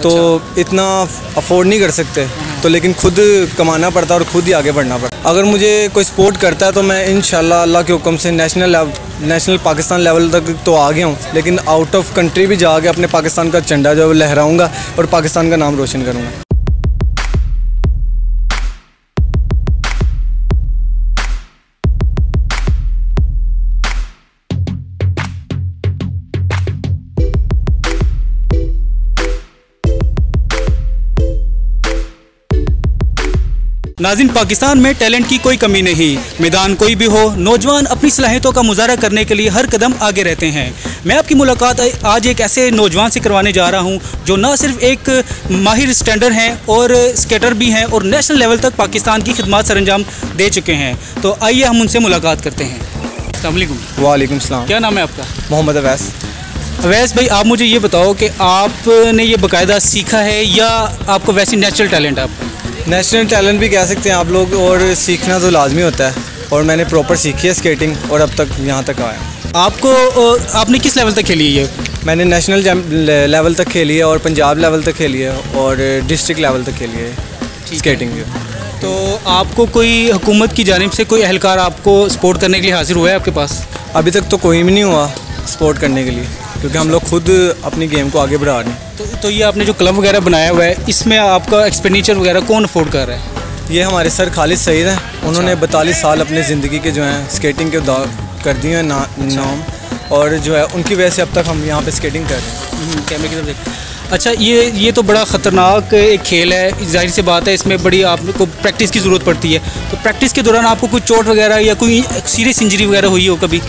तो इतना अफोर्ड नहीं कर सकते, तो लेकिन खुद कमाना पड़ता है और खुद ही आगे बढ़ना पड़ता है। अगर मुझे कोई स्पोर्ट करता है तो मैं इंशाल्लाह अल्लाह के हुक्म से नेशनल पाकिस्तान लेवल तक तो आ गया हूँ, लेकिन आउट ऑफ कंट्री भी जाके अपने पाकिस्तान का झंडा जो है लहराऊँगा और पाकिस्तान का नाम रोशन करूँगा। नाज़रीन, पाकिस्तान में टैलेंट की कोई कमी नहीं। मैदान कोई भी हो, नौजवान अपनी सलाहियतों का मुजाहरा करने के लिए हर कदम आगे रहते हैं। मैं आपकी मुलाकात आज एक ऐसे नौजवान से करवाने जा रहा हूं जो न सिर्फ एक माहिर स्टैंडर हैं और स्केटर भी हैं और नेशनल लेवल तक पाकिस्तान की खिदमत सरंजाम दे चुके हैं। तो आइए हम उनसे मुलाकात करते हैं। अस्सलाम वालेकुम। वालेकुम सलाम। क्या नाम है आपका? मोहम्मद अवैस। अवैस भाई, आप मुझे ये बताओ कि आपने ये बाकायदा सीखा है या आपको वैसे नेचुरल टैलेंट है आपका? नेशनल टैलेंट भी कह सकते हैं आप लोग, और सीखना तो लाजमी होता है, और मैंने प्रॉपर सीखी है स्केटिंग और अब तक यहाँ तक आया। आपने किस लेवल तक खेली है ये? मैंने नेशनल लेवल तक खेली है और पंजाब लेवल तक खेली है और डिस्ट्रिक्ट लेवल तक खेली है स्केटिंग। तो आपको कोई हुकूमत की जानिब से कोई एहलकार आपको सपोर्ट करने के लिए हाजिर हुआ है आपके पास? अभी तक तो कोई भी नहीं हुआ सपोर्ट करने के लिए, क्योंकि हम लोग खुद अपनी गेम को आगे बढ़ा रहे हैं। तो ये आपने जो क्लब वगैरह बनाया हुआ है, इसमें आपका एक्सपेंडिचर वगैरह कौन अफोर्ड कर रहा है? ये हमारे सर खालिद सईद हैं। उन्होंने 42 साल अपने ज़िंदगी के जो हैं स्केटिंग के कर दिए हैं नाम, और जो है उनकी वजह से अब तक हम यहाँ पे स्केटिंग कर रहे हैं। कैमरे की तरफ देख। अच्छा, ये तो बड़ा ख़तरनाक एक खेल है, जाहिर सी बात है इसमें बड़ी आपको प्रैक्टिस की ज़रूरत पड़ती है। तो प्रैक्टिस के दौरान आपको कोई चोट वगैरह या कोई सीरियस इंजरी वगैरह हुई हो कभी?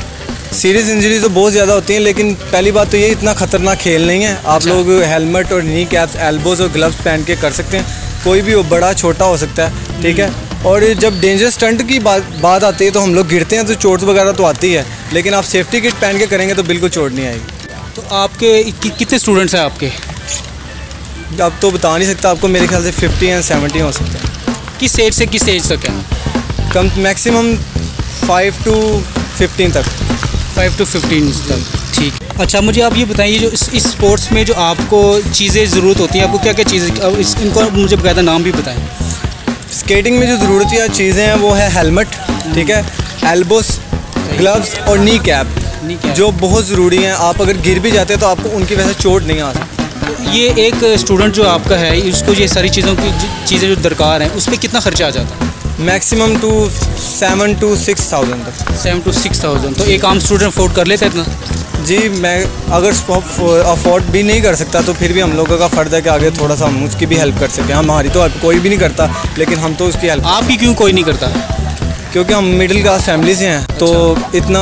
सीरियस इंजरी तो बहुत ज़्यादा होती हैं, लेकिन पहली बात तो ये इतना ख़तरनाक खेल नहीं है। आप लोग हेलमेट और नी कैप्स, एल्बोज़ और ग्लव्स पहन के कर सकते हैं। कोई भी हो, बड़ा छोटा हो सकता है, ठीक है। और जब डेंजर स्टंट की बात आती है तो हम लोग गिरते हैं तो चोट वगैरह तो आती है, लेकिन आप सेफ्टी किट पहन के करेंगे तो बिल्कुल चोट नहीं आएगी। तो आपके कितने स्टूडेंट्स हैं आपके? अब तो बता नहीं सकता आपको, मेरे ख्याल से 50 या 70 हो सकते हैं। किस एज से किस एज तक है? कम मैक्सिमम 5 to 15 तक। 5 to 15 तक, ठीक। अच्छा, मुझे आप ये बताइए, जो इस स्पोर्ट्स में जो आपको चीज़ें ज़रूरत होती है, आपको क्या क्या चीज़ें, इनको मुझे बाकायदा नाम भी बताएं। स्केटिंग में जो ज़रूरत है चीज़ें हैं वो है हेलमेट, ठीक है, एल्बोस, ग्लव्स और नी कैप, जो बहुत ज़रूरी हैं। आप अगर गिर भी जाते हैं तो आपको उनकी वजह से चोट नहीं आ सकती। ये एक स्टूडेंट जो आपका है, उसको ये सारी चीज़ें जो दरकार हैं, उस पर कितना खर्चा आ जाता है? मैक्सिमम 7 to 6,000 तक। 7 to 6,000। तो एक आम स्टूडेंट अफोर्ड कर लेता है इतना? जी, मैं अगर अफोर्ड भी नहीं कर सकता तो फिर भी हम लोगों का फ़र्ज़ है कि आगे थोड़ा सा हम उसकी भी हेल्प कर सकें। हमारी तो कोई भी नहीं करता, लेकिन हम तो उसकी हेल्प। आपकी क्यों कोई नहीं करता? क्योंकि हम मिडिल क्लास फैमिली से हैं, तो इतना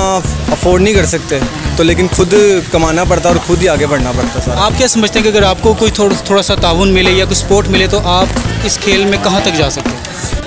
अफोर्ड नहीं कर सकते, तो लेकिन खुद कमाना पड़ता है और खुद ही आगे बढ़ना पड़ता है। सर, आप क्या समझते हैं कि अगर आपको कोई थोड़ा सा ताउन मिले या कोई सपोर्ट मिले तो आप इस खेल में कहाँ तक जा सकते हैं?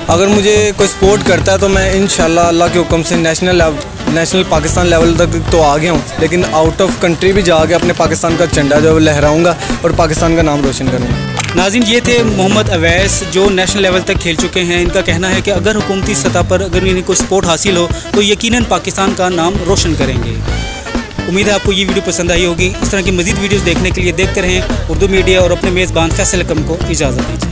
अगर मुझे कोई सपोर्ट करता है तो मैं इंशाल्लाह अल्लाह के हुक्म से नेशनल पाकिस्तान लेवल तक तो आ गया हूँ, लेकिन आउट ऑफ कंट्री भी जाके अपने पाकिस्तान का झंडा जो है लहराऊँगा और पाकिस्तान का नाम रोशन करूँगा। नाज़रीन, ये थे मोहम्मद अवैस जो नेशनल लेवल तक खेल चुके हैं। इनका कहना है कि अगर हुकूमती सतह पर अगर इन्हें कोई सपोर्ट हासिल हो तो यकीनन पाकिस्तान का नाम रोशन करेंगे। उम्मीद है आपको ये वीडियो पसंद आई होगी। इस तरह की मज़ीद वीडियोज़ देखने के लिए देखते रहें उर्दू मीडिया और अपने मेज़बान फैसल अकरम को इजाज़त दीजिए।